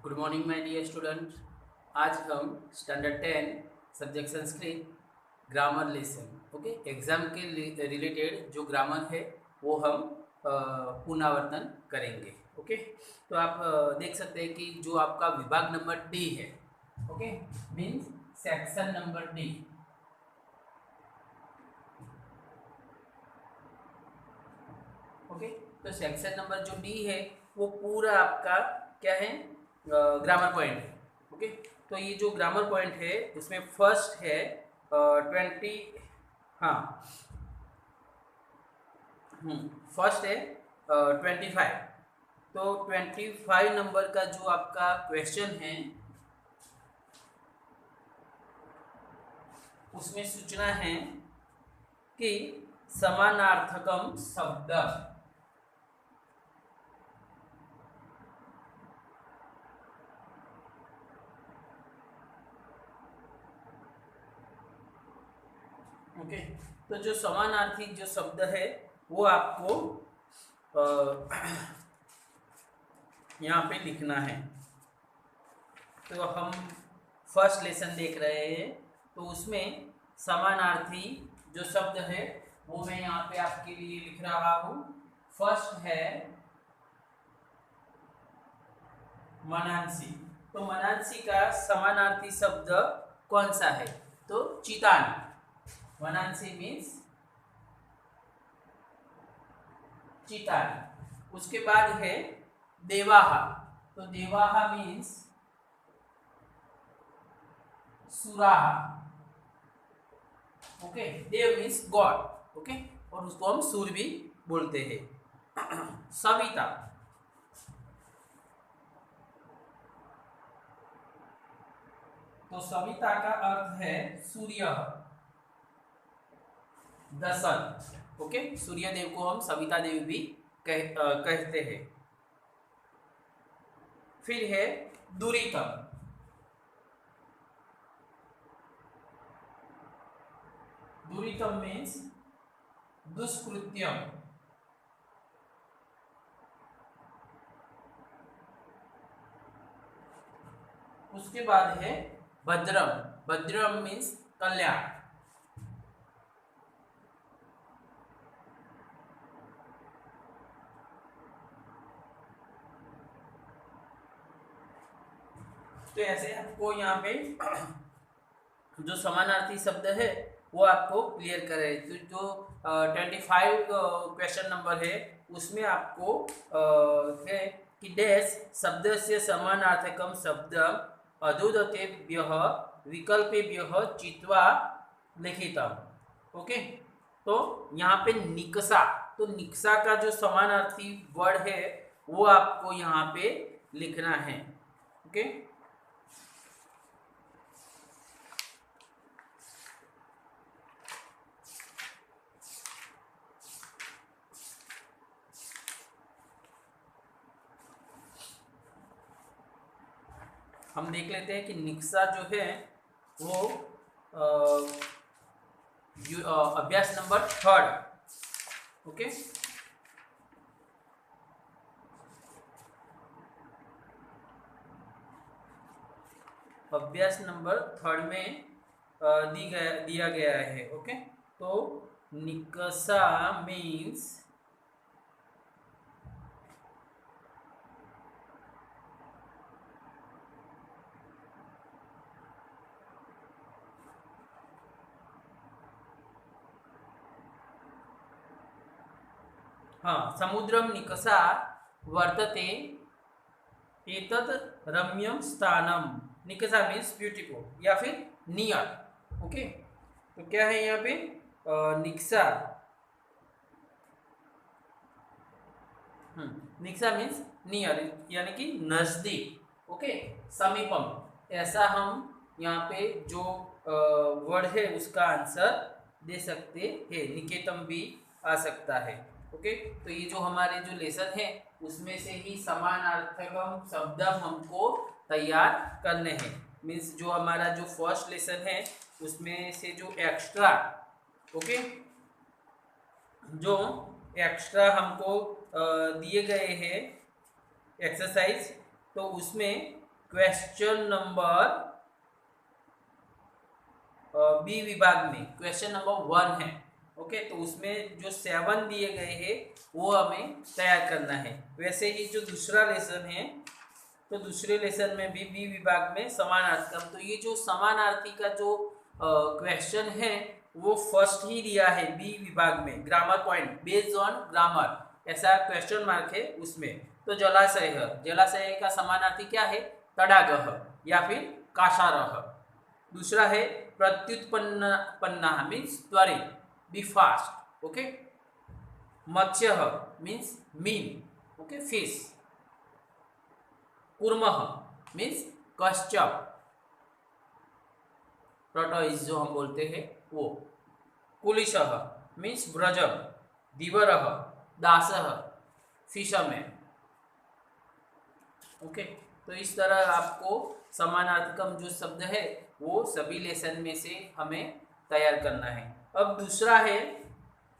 Good morning my dear student. आज हम standard 10 subject Sanskrit grammar lesson okay exam के related जो ग्रामर है वो हम पुनरावर्तन करेंगे। ओके तो आप देख सकते हैं कि जो आपका विभाग नंबर डी है okay means section number D. Okay तो सेक्शन नंबर जो डी है वो पूरा आपका क्या है ग्रामर पॉइंट है। ओके तो ये जो ग्रामर पॉइंट है इसमें फर्स्ट है 20 हाँ फर्स्ट है 25। तो 25 नंबर का जो आपका क्वेश्चन है उसमें सूचना है कि समानार्थकम शब्द ओके तो जो समानार्थी जो शब्द है वो आपको यहाँ पे लिखना है। तो हम फर्स्ट लेसन देख रहे हैं तो उसमें समानार्थी जो शब्द है वो मैं यहाँ पे आपके लिए लिख रहा हूँ। फर्स्ट है मनांसी। तो मनांसी का समानार्थी शब्द कौन सा है? तो चितान। मनांसी मीन्स चितान। उसके बाद है देवाहा। तो देवाहा मीन्स सुराहा। ओके देव मीन्स गॉड। ओके और उसको हम सूर भी बोलते हैं। सविता। तो सविता का अर्थ है सूर्य द सन। ओके सूर्य देव को हम सविता देव भी कहते हैं। फिर है दुरीतम। दुरीतम मीन्स दुष्कृत्यम। उसके बाद है भद्रम। भद्रम मीन्स कल्याण। तो ऐसे आपको यहाँ पे जो समानार्थी शब्द है वो आपको क्लियर करे। तो जो 25 क्वेश्चन नंबर है उसमें आपको है कि डैश शब्द से समानार्थकम शब्द अधोदतेभ्यः विकल्पेभ्यः चित्वा लिखितम्। ओके तो यहाँ पे निकषा। तो निकषा का जो समानार्थी वर्ड है वो आपको यहाँ पे लिखना है। ओके हम देख लेते हैं कि निकषा जो है वो अभ्यास नंबर 3। ओके अभ्यास नंबर 3 में दिया गया है। ओके तो निकषा मीन्स हाँ समुद्रम निकषा वर्तते एतत् रम्यम स्थानम। निकषा मीन्स ब्यूटीफुल या फिर नियर। ओके तो क्या है यहाँ पे निकषा। निकषा मीन्स नियर यानी कि नजदीक। ओके समीपम। ऐसा हम यहाँ पे जो वर्ड है उसका आंसर दे सकते हैं। निकेतम भी आ सकता है। ओके तो ये जो हमारे जो लेसन है उसमें से ही समानार्थकम शब्द हमको तैयार करने हैं। मीन्स जो हमारा जो फर्स्ट लेसन है उसमें से जो एक्स्ट्रा ओके जो एक्स्ट्रा हमको दिए गए हैं एक्सरसाइज तो उसमें क्वेश्चन नंबर बी विभाग में क्वेश्चन नंबर 1 है। ओके, तो उसमें जो 7 दिए गए हैं वो हमें तैयार करना है। वैसे ही जो दूसरा लेसन है, तो दूसरे लेसन में भी बी विभाग में समानार्थी, तो ये जो समानार्थी का जो क्वेश्चन है वो फर्स्ट ही दिया है बी विभाग में, grammar point based on grammar, ऐसा क्वेश्चन मार्क है उसमें। तो जलाशय है, जलाशय का समानार्थी क्या है? तडागह या फिर काशारह। दूसरा है प्रत्युत्पन्न पन्ना मीन्स त्वरित, बी फास्ट। ओके, मत्स्य मीन्स मीन, ओके फिश। कूर्मः मीन्स कश्यप, टॉर्टोइज जो हम बोलते हैं वो। कुलिशः मीन्स व्रजम, धीवरः दासः, फिशरमैन। ओके, तो इस तरह आपको समानार्थकम जो शब्द है वो सभी लेसन में से हमें तैयार करना है। अब दूसरा है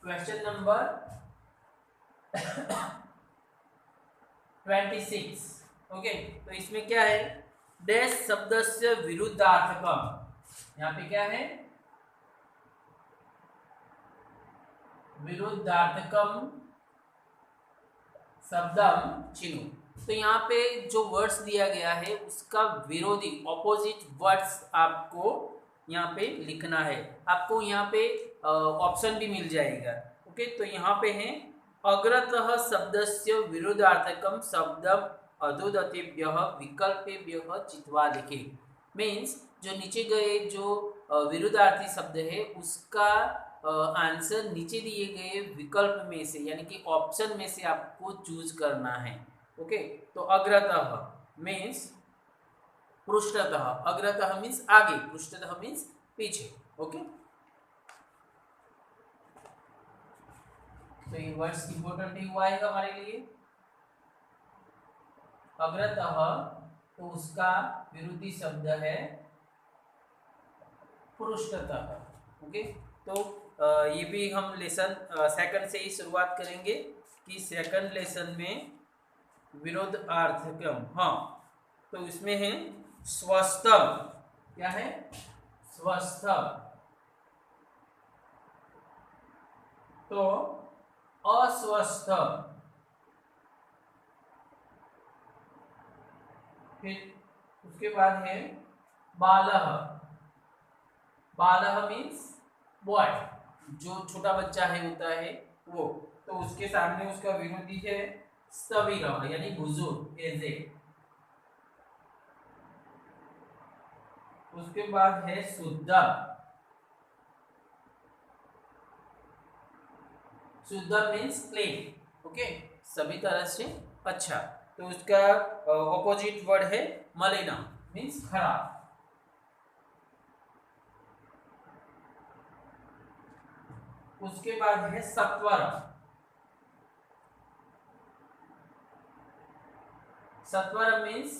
क्वेश्चन नंबर 26। ओके, तो इसमें क्या है? डैश शब्द से विरुद्धार्थकम, यहाँ पे क्या है? विरुद्धार्थकम शब्दम चिन्हु। तो यहाँ पे जो वर्ड्स दिया गया है उसका विरोधी ऑपोजिट वर्ड्स आपको यहाँ पे लिखना है। आपको यहाँ पे ऑप्शन भी मिल जाएगा। ओके, तो यहाँ पे है अग्रतः शब्दस्य विरुद्धार्थकम शब्दम अधोदतेभ्यः विकल्पेभ्यः चित्वा लिखे। मीन्स जो नीचे गए जो विरुद्धार्थी शब्द है उसका आंसर नीचे दिए गए विकल्प में से यानी कि ऑप्शन में से आपको चूज करना है। ओके, तो अग्रतः मीन्स पृष्ठतः, अग्रतः मीन्स आगे, पृष्ठतः मीन्स पीछे। ओके, तो ये वर्ड्स इंपोर्टेंट ही हुआ है हमारे लिए। अग्रतः तो उसका विरोधी शब्द है पृष्ठतः। ओके, तो ये भी हम लेसन सेकंड से ही शुरुआत करेंगे कि सेकंड लेसन में विरोधार्थकम, हाँ, तो इसमें है स्वस्थम। क्या है? स्वस्थम। तो अस्वस्थ, फिर उसके बाद है बालह। बालह मीन्स बॉय, जो छोटा बच्चा है होता है वो। तो उसके सामने उसका विरोधी है स्थविर यानी बुजुर्ग, एजेड। उसके बाद है शुद्ध। शुद्ध मीन्स क्लीन। ओके, सभी तरह से अच्छा। तो उसका ऑपोजिट वर्ड है मलिना मीन्स खराब। उसके बाद है सत्वर। सत्वर मीन्स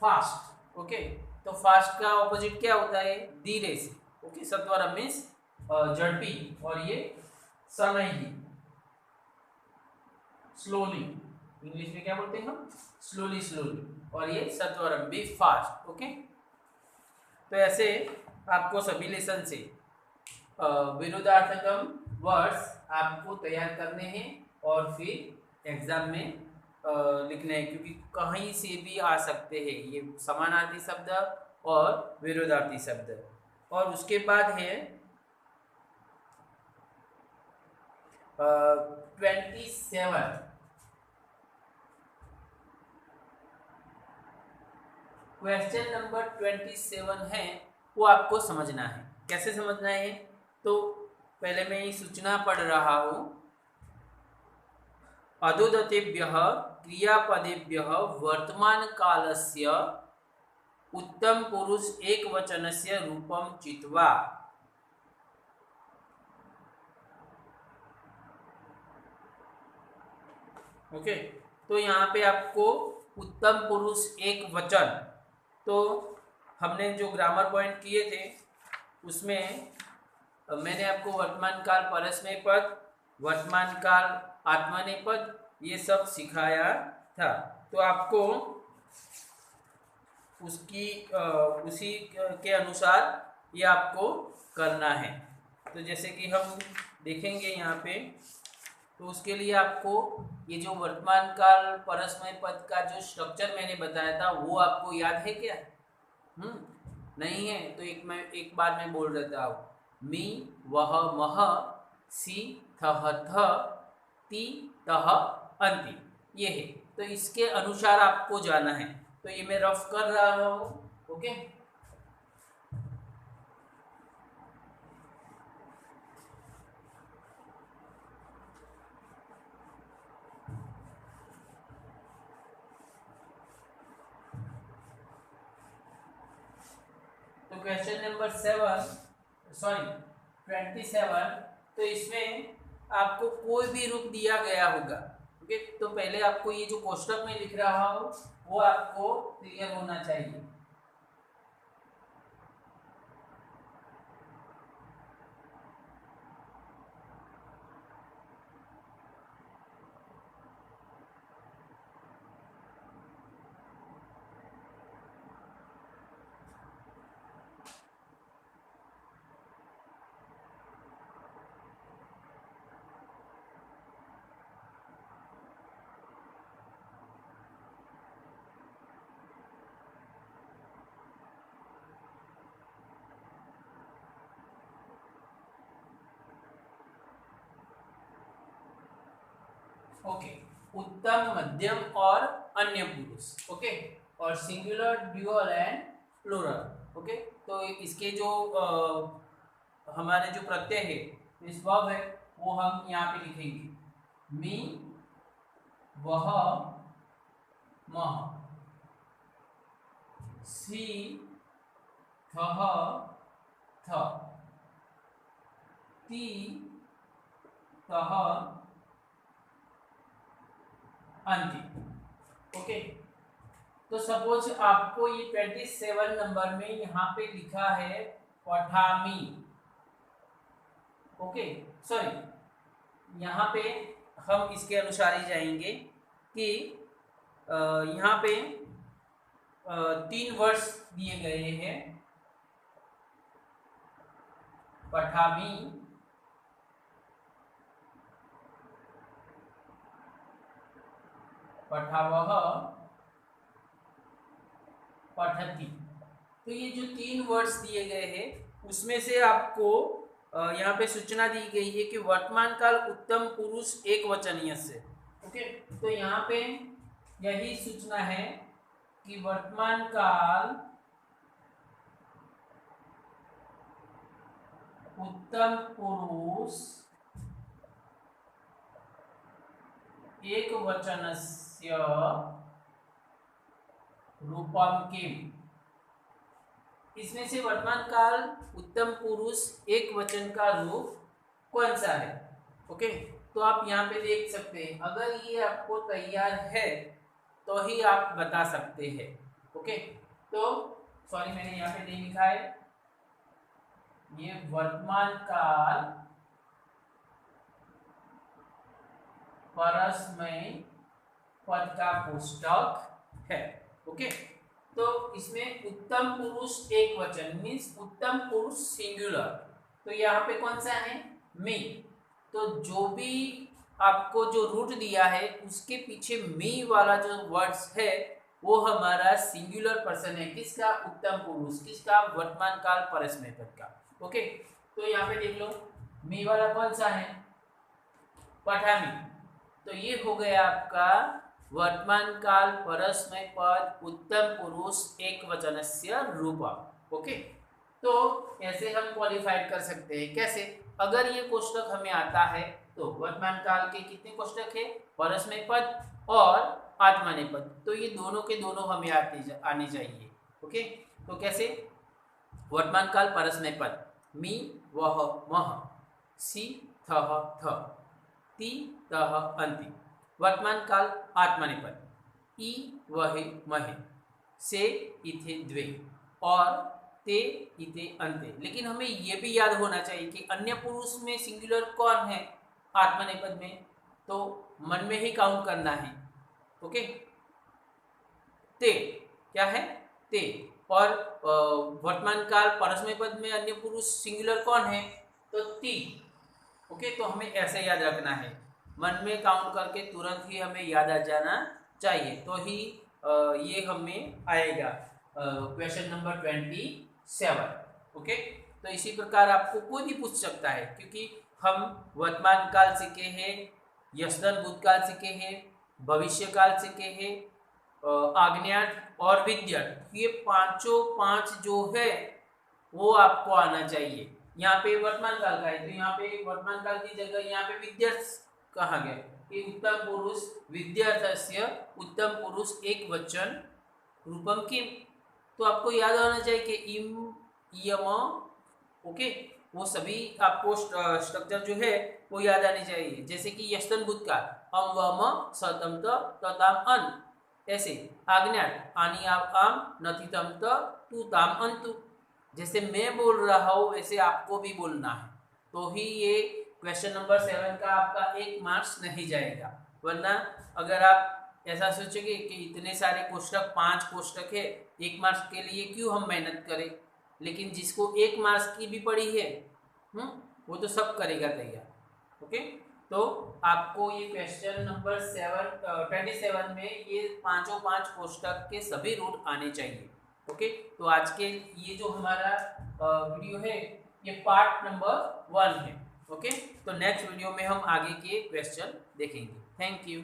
फास्ट। ओके, तो फास्ट का ऑपोजिट क्या होता है? धीरे से। ओके, सत्वर मीन्स झड़पी, और ये सनई, स्लोली। इंग्लिश में क्या बोलते हैं हम? Slowly slowly. और ये सत्वरम बी फास्ट। ओके, तो ऐसे आपको सभी लेसन से विरुद्धार्थकम वर्ड्स आपको तैयार करने हैं और फिर एग्जाम में लिखने हैं, क्योंकि कहीं से भी आ सकते हैं ये समानार्थी शब्द और विरुद्धार्थी शब्द। और उसके बाद है 27। क्वेश्चन नंबर 27 है वो आपको समझना है। कैसे समझना है? तो पहले मैं ये सूचना पढ़ रहा हूँ। अधोदतेभ्यः क्रियापदेभ्यः वर्तमान कालस्य उत्तम पुरुष एकवचनस्य रूपं चित्वा। ओके, तो यहाँ पे आपको उत्तम पुरुष एक वचन, तो हमने जो ग्रामर पॉइंट किए थे उसमें मैंने आपको वर्तमान काल परस्मय पद, वर्तमान काल आत्मनेपद ये सब सिखाया था। तो आपको उसकी उसी के अनुसार ये आपको करना है। तो जैसे कि हम देखेंगे यहाँ पे, तो उसके लिए आपको ये जो वर्तमान काल परस्मय पद का जो स्ट्रक्चर मैंने बताया था वो आपको याद है क्या? नहीं है तो एक बार मैं बोल देता हूँ। मी वह मह सी थह थ ती तह अंति, ये है। तो इसके अनुसार आपको जाना है। तो ये मैं रफ कर रहा हूँ। ओके, तो क्वेश्चन नंबर 27, तो इसमें आपको कोई भी रूप दिया गया होगा। ओके, तो पहले आपको ये जो कोष्टक में लिख रहा हूँ वो आपको क्लियर होना चाहिए। ओके, उत्तम, मध्यम और अन्य पुरुष। ओके, और singular, dual and plural. Okay, तो इसके जो हमारे जो प्रत्यय है, इस वर्ब है, वो हम यहाँ पे लिखेंगे। मी वह मह सी थह थ ती तह अंति। ओके, तो सपोज आपको ये 27 नंबर में यहाँ पे लिखा है पठामी। ओके, सॉरी, यहाँ पे हम इसके अनुसार ही जाएंगे कि यहाँ पे 3 वर्ड्स दिए गए हैं, पठामी, पठावह, पठती। तो ये जो 3 वर्ड्स दिए गए हैं उसमें से आपको यहाँ पे सूचना दी गई है कि वर्तमान काल उत्तम पुरुष एक वचनीय से। ओके, तो यहाँ पे यही सूचना है कि वर्तमान काल उत्तम पुरुष एक वचनस्य रूपम किम। इसमें से वर्तमान काल उत्तम पुरुष एक वचन का रूप कौन सा है? ओके, तो आप यहाँ पे देख सकते हैं, अगर ये आपको तैयार है तो ही आप बता सकते हैं। ओके, तो सॉरी मैंने यहाँ पे नहीं लिखा है, ये वर्तमान काल परस्मय पद का कोष्टक है। ओके, तो इसमें उत्तम पुरुष एक वचन मीन्स उत्तम पुरुष सिंगुलर, तो यहाँ पे कौन सा है? मी। तो जो भी आपको जो रूट दिया है उसके पीछे मी वाला जो वर्ड्स है वो हमारा सिंगुलर पर्सन है। किसका? उत्तम पुरुष। किसका? वर्तमान काल परस्मय पद का। ओके, तो यहाँ पे देख लो, मी वाला कौन सा है? पठामी। तो ये हो गया आपका वर्तमान काल परस्मय पद उत्तम पुरुष एक वचनस्य रूपम। ओके, तो ऐसे हम क्वालिफाइड कर सकते हैं। कैसे? अगर ये कोष्टक हमें आता है तो वर्तमान काल के कितने कोष्टक है? परस्मय पद और आत्मनेपद, तो ये दोनों के दोनों हमें आने चाहिए। ओके, तो कैसे? वर्तमान काल परस्मय पद मी वह मह सी थह थ ती तह अंति। वर्तमान काल आत्मनेपद ई वहे महे से इथे द्वे और ते इथे अंते। लेकिन हमें यह भी याद होना चाहिए कि अन्य पुरुष में सिंगुलर कौन है आत्मनेपद में, तो मन में ही काउंट करना है। ओके, ते क्या है? ते। और वर्तमान काल परस्मय पद में अन्य पुरुष सिंगुलर कौन है? तो ती। ओके, तो हमें ऐसे याद रखना है, मन में काउंट करके तुरंत ही हमें याद आ जाना चाहिए, तो ही ये हमें आएगा क्वेश्चन नंबर 27। ओके, तो इसी प्रकार आपको कोई भी पूछ सकता है, क्योंकि हम वर्तमान काल सीखे हैं, यशदन भूतकाल सीखे हैं, भविष्य काल सीखे हैं, आग्नेयार्थ और विद्यार्थ, ये पांचों पांच जो है वो आपको आना चाहिए। यहाँ पे वर्तमान काल का है, तो यहाँ पे वर्तमान काल की जगह यहाँ पे विद्यार्थ कहा गया कि उत्तम पुरुष विद्यार्थस्य उत्तम पुरुष एक वचन रूपम किम। तो आपको याद होना चाहिए कि इम यम, ओके, वो सभी आपको स्ट्रक्चर जो है वो याद आनी चाहिए। जैसे कि यस्तन भूतकाल अम वम सतम तताम अन, ऐसे आज्ञात आनी आप आम नथी तम तू ताम अंतु। जैसे मैं बोल रहा हूँ वैसे आपको भी बोलना है, तो ही ये क्वेश्चन नंबर 7 का आपका 1 मार्क्स नहीं जाएगा। वरना अगर आप ऐसा सोचेंगे कि इतने सारे कोष्टक 5 कोष्टक है, 1 मार्क्स के लिए क्यों हम मेहनत करें, लेकिन जिसको 1 मार्क्स की भी पड़ी है वो तो सब करेगा तैयार। ओके, तो आपको ये क्वेश्चन नंबर 27 में ये पांचों 5 कोष्टक के सभी रूट आने चाहिए। ओके, तो आज के ये जो हमारा वीडियो है ये पार्ट नंबर 1 है। ओके, तो नेक्स्ट वीडियो में हम आगे के क्वेश्चन देखेंगे। Thank you.